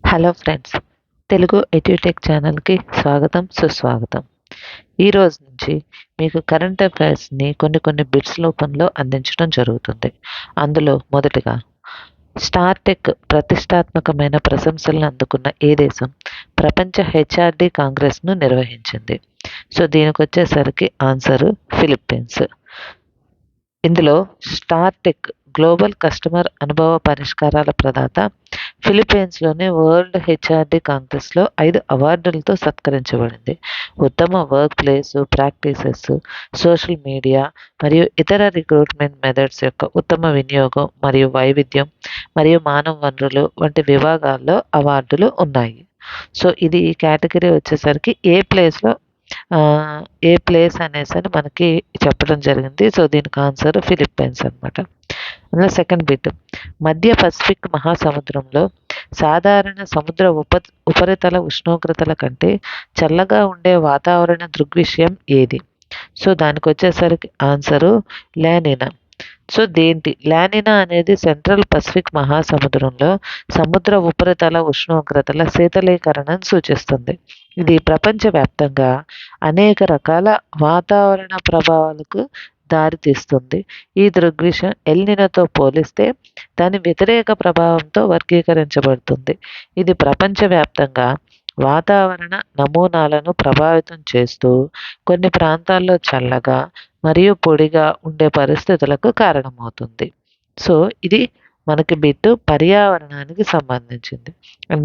Hello friends, Telugu edutech ఛానల్కి స్వాగతం సుస్వాగతం. ఈరోజు నుంచి మీకు కరెంట్ అఫైర్స్ని కొన్ని బిట్స్ రూపంలో అందించడం జరుగుతుంది. అందులో మొదటిగా స్టార్టెక్ ప్రతిష్టాత్మకమైన ప్రశంసలను అందుకున్న ఏ దేశం ప్రపంచ హెచ్ఆర్డి కాంగ్రెస్ను నిర్వహించింది? సో దీనికి వచ్చేసరికి ఆన్సరు ఫిలిప్పీన్స్. ఇందులో స్టార్టెక్ గ్లోబల్ కస్టమర్ అనుభవ పరిష్కారాల ప్రదాత ఫిలిప్పీన్స్లోని వరల్డ్ హెచ్ఆర్డి కాంగ్రెస్లో 5 అవార్డులతో సత్కరించబడింది. ఉత్తమ work place practices, social media మరియు ఇతర రిక్రూట్మెంట్ మెథడ్స్ యొక్క ఉత్తమ వినియోగం మరియు వైవిధ్యం మరియు మానవ వనరులు వంటి విభాగాల్లో అవార్డులు ఉన్నాయి. సో ఇది ఈ కేటగిరీ వచ్చేసరికి ఏ ప్లేస్ అనేసి మనకి చెప్పడం జరిగింది. సో దీనికి ఆన్సర్ ఫిలిప్పైన్స్ అనమాట. అందులో సెకండ్ బిట్, మధ్య పసిఫిక్ మహాసముద్రంలో సాధారణ సముద్ర ఉపరితల ఉష్ణోగ్రతల కంటే చల్లగా ఉండే వాతావరణ దృగ్విషయం ఏది? సో దానికి వచ్చేసరికి ఆన్సరు లానినా. సో లానినా అనేది సెంట్రల్ పసిఫిక్ మహాసముద్రంలో సముద్ర ఉపరితల ఉష్ణోగ్రతల శీతలీకరణను సూచిస్తుంది. ఇది ప్రపంచవ్యాప్తంగా అనేక రకాల వాతావరణ ప్రభావాలకు దారితీస్తుంది. ఈ దృగ్విషయం ఎల్నినోతో పోలిస్తే దాని వ్యతిరేక ప్రభావంతో వర్గీకరించబడుతుంది. ఇది ప్రపంచవ్యాప్తంగా వాతావరణ నమూనాలను ప్రభావితం చేస్తూ కొన్ని ప్రాంతాల్లో చల్లగా మరియు పొడిగా ఉండే పరిస్థితులకు కారణమవుతుంది. సో ఇది మనకి బిట్టు పర్యావరణానికి సంబంధించింది.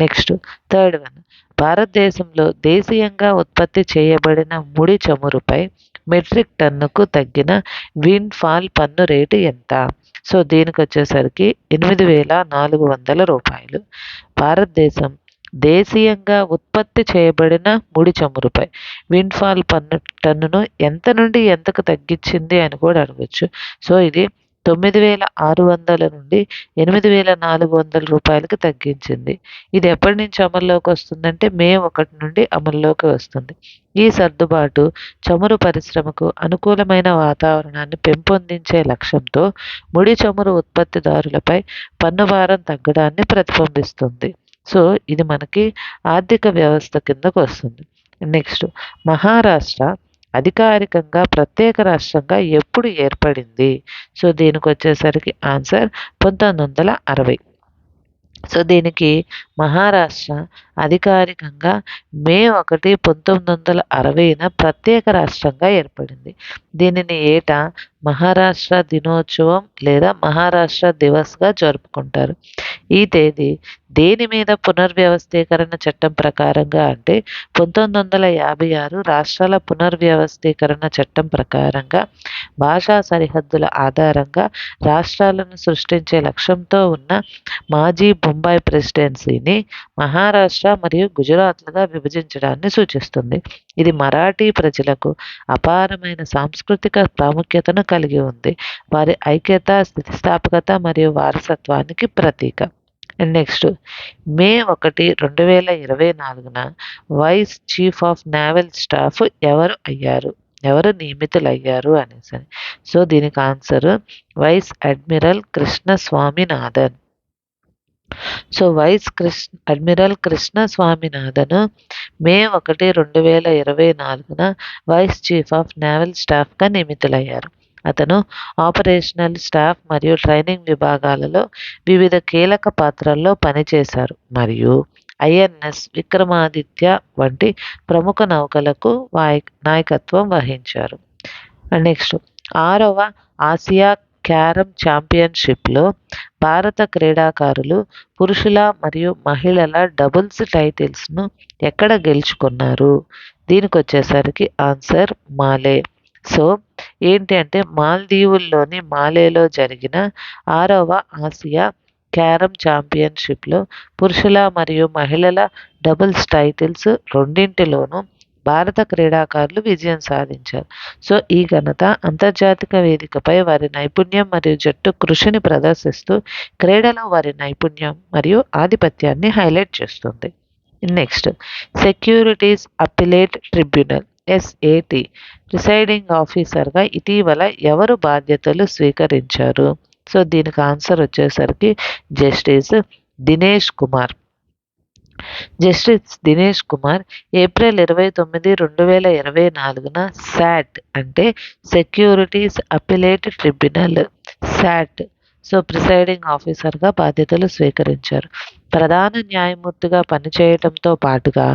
నెక్స్ట్ థర్డ్ వన్, భారతదేశంలో దేశీయంగా ఉత్పత్తి చేయబడిన ముడి చమురుపై మెట్రిక్ టన్నుకు తగ్గిన విండ్ ఫాల్ పన్ను రేటు ఎంత? సో దీనికి వచ్చేసరికి 8,400 రూపాయలు. భారతదేశం దేశీయంగా ఉత్పత్తి చేయబడిన ముడి చమురుపై విండ్ఫాల్ పన్ను టన్నును ఎంత నుండి ఎంతకు తగ్గించింది అని కూడా అడగచ్చు. సో ఇది 9,600 నుండి 8,400 రూపాయలకి తగ్గించింది. ఇది ఎప్పటి నుంచి అమల్లోకి వస్తుందంటే మే 1 నుండి అమల్లోకి వస్తుంది. ఈ సర్దుబాటు చమురు పరిశ్రమకు అనుకూలమైన వాతావరణాన్ని పెంపొందించే లక్ష్యంతో ముడి చమురు ఉత్పత్తిదారులపై పన్నుభారం తగ్గడాన్ని ప్రతిబింబిస్తుంది. సో ఇది మనకి ఆర్థిక వ్యవస్థ కిందకు వస్తుంది. నెక్స్ట్, మహారాష్ట్ర అధికారికంగా ప్రత్యేక రాష్ట్రంగా ఎప్పుడు ఏర్పడింది? సో దీనికి వచ్చేసరికి ఆన్సర్ 1960. సో దీనికి మహారాష్ట్ర అధికారికంగా మే 1, 1960న ప్రత్యేక రాష్ట్రంగా ఏర్పడింది. దీనిని ఏటా మహారాష్ట్ర దినోత్సవం లేదా మహారాష్ట్ర దివస్గా జరుపుకుంటారు. ఈ తేదీ దేని మీద పునర్వ్యవస్థీకరణ చట్టం ప్రకారంగా అంటే 1956 రాష్ట్రాల పునర్వ్యవస్థీకరణ చట్టం ప్రకారంగా భాషా సరిహద్దుల ఆధారంగా రాష్ట్రాలను సృష్టించే లక్ష్యంతో ఉన్న మాజీ బొంబాయి ప్రెసిడెన్సీని మహారాష్ట్ర మరియు గుజరాత్లుగా విభజించడాన్ని సూచిస్తుంది. ఇది మరాఠీ ప్రజలకు అపారమైన సాంస్కృతిక ప్రాముఖ్యతను కలిగి ఉంది. వారి ఐక్యత, స్థితిస్థాపకత మరియు వారసత్వానికి ప్రతీక. నెక్స్ట్, మే 1, 2024న vice chief of naval staff ఎవరు నియమితులయ్యారు అనేసి. సో దీనికి answer vice admiral Krishna Swaminathan. So admiral Krishna Swaminathan May 1, 2024న వైస్ చీఫ్ ఆఫ్ నేవల్ స్టాఫ్గా నియమితులయ్యారు. అతను ఆపరేషనల్ స్టాఫ్ మరియు ట్రైనింగ్ విభాగాలలో వివిధ కీలక పాత్రల్లో పనిచేశారు మరియు ఐఎన్ఎస్ విక్రమాదిత్య వంటి ప్రముఖ నౌకలకు నాయకత్వం వహించారు. నెక్స్ట్, 6వ ఆసియా క్యారమ్ ఛాంపియన్షిప్లో భారత క్రీడాకారులు పురుషుల మరియు మహిళల డబుల్స్ టైటిల్స్ను ఎక్కడ గెలుచుకున్నారు? దీనికి వచ్చేసరికి ఆన్సర్ మాలే. సో ఏంటి అంటే మాల్దీవుల్లోని మాలేలో జరిగిన 6వ ఆసియా క్యారమ్ ఛాంపియన్షిప్లో పురుషుల మరియు మహిళల డబుల్స్ టైటిల్స్ రెండింటిలోనూ భారత క్రీడాకారులు విజయం సాధించారు. సో ఈ ఘనత అంతర్జాతీయ వేదికపై వారి నైపుణ్యం మరియు జట్టు కృషిని ప్రదర్శిస్తూ క్రీడలో వారి నైపుణ్యం మరియు ఆధిపత్యాన్ని హైలైట్ చేస్తుంది. Next, securities appellate tribunal SAT presiding ఆఫీసర్గా ఇటీవల ఎవరు బాధ్యతలు స్వీకరించారు? సో దీనికి ఆన్సర్ వచ్చేసరికి justice Dinesh Kumar. Justice Dinesh Kumar April 29, 2024న శాట్ అంటే securities appellate tribunal SAT presiding ఆఫీసర్గా బాధ్యతలు స్వీకరించారు. ప్రధాన న్యాయమూర్తిగా పనిచేయటంతో పాటుగా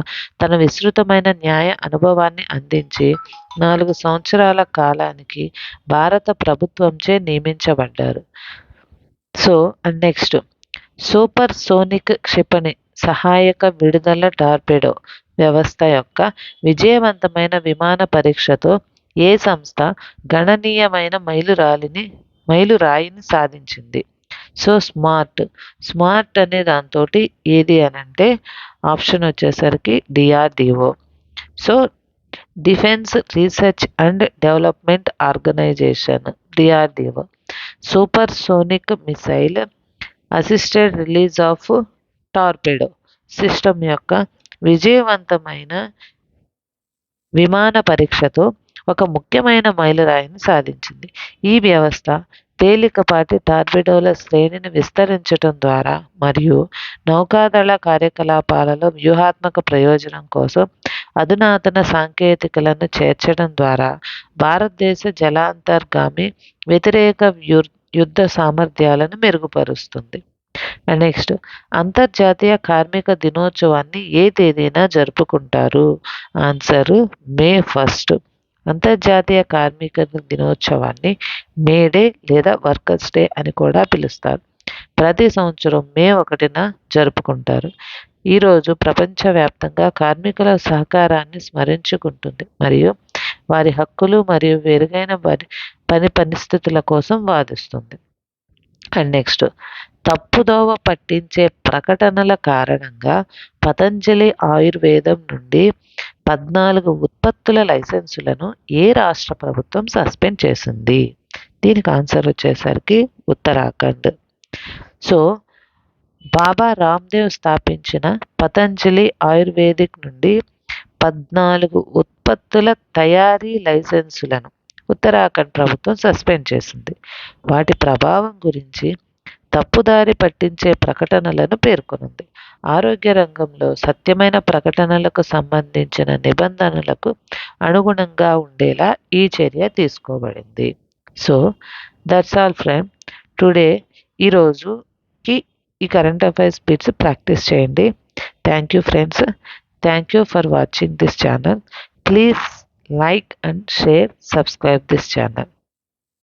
తన విస్తృతమైన న్యాయ అనుభవాన్ని అందించి 4 సంవత్సరాల కాలానికి భారత ప్రభుత్వంచే నియమించబడ్డారు. నెక్స్ట్ సూపర్ సోనిక్ క్షిపణి సహాయక విడుదల టార్పెడో వ్యవస్థ యొక్క విజయవంతమైన విమాన పరీక్షతో ఏ సంస్థ గణనీయమైన మైలురాయిని సాధించింది? స్మార్ట్ అనే దాంతో ఏది అని అంటే ఆప్షన్ వచ్చేసరికి DRDO. Defence research and development organisation DRDO. Supersonic missile assisted release of torpedo system యొక్క విజయవంతమైన విమాన పరీక్షతో ఒక ముఖ్యమైన మైలురాయిని సాధించింది. ఈ వ్యవస్థ తేలికపాటి టార్పెడోల శ్రేణిని విస్తరించడం ద్వారా మరియు నౌకాదళ కార్యకలాపాలలో వ్యూహాత్మక ప్రయోజనం కోసం అధునాతన సాంకేతికలను చేర్చడం ద్వారా భారతదేశ జలాంతర్గామి వ్యతిరేక యుద్ధ సామర్థ్యాలను మెరుగుపరుస్తుంది. నెక్స్ట్ అంతర్జాతీయ కార్మిక దినోత్సవాన్ని ఏ తేదీన జరుపుకుంటారు? ఆన్సరు మే 1. అంతర్జాతీయ కార్మిక దినోత్సవాన్ని మే డే లేదా వర్కర్స్ డే అని కూడా పిలుస్తారు. ప్రతి సంవత్సరం మే 1న జరుపుకుంటారు. ఈరోజు ప్రపంచవ్యాప్తంగా కార్మికుల సహకారాన్ని స్మరించుకుంటుంది మరియు వారి హక్కులు మరియు మెరుగైన పని పరిస్థితుల కోసం వాదిస్తుంది. నెక్స్ట్ తప్పుదోవ పట్టించే ప్రకటనల కారణంగా పతంజలి ఆయుర్వేదం నుండి 14 ఉత్పత్తుల లైసెన్సులను ఏ రాష్ట్ర ప్రభుత్వం సస్పెండ్ చేసింది? దీనికి ఆన్సర్ వచ్చేసరికి ఉత్తరాఖండ్. బాబా రామ్దేవ్ స్థాపించిన పతంజలి ఆయుర్వేదిక్ నుండి 14 ఉత్పత్తుల తయారీ లైసెన్సులను ఉత్తరాఖండ్ ప్రభుత్వం సస్పెండ్ చేసింది. వాటి ప్రభావం గురించి తప్పుదారి పట్టించే ప్రకటనలను పేర్కొనుంది. ఆరోగ్య రంగంలో సత్యమైన ప్రకటనలకు సంబంధించిన నిబంధనలకు అనుగుణంగా ఉండేలా ఈ చర్య తీసుకోబడింది. That's all friend. టుడే ఈరోజుకి ఈ కరెంట్ అఫైర్స్ బిట్స్ ప్రాక్టీస్ చేయండి. Thank you friends. Thank you for watching this channel. Please like and share, subscribe this channel.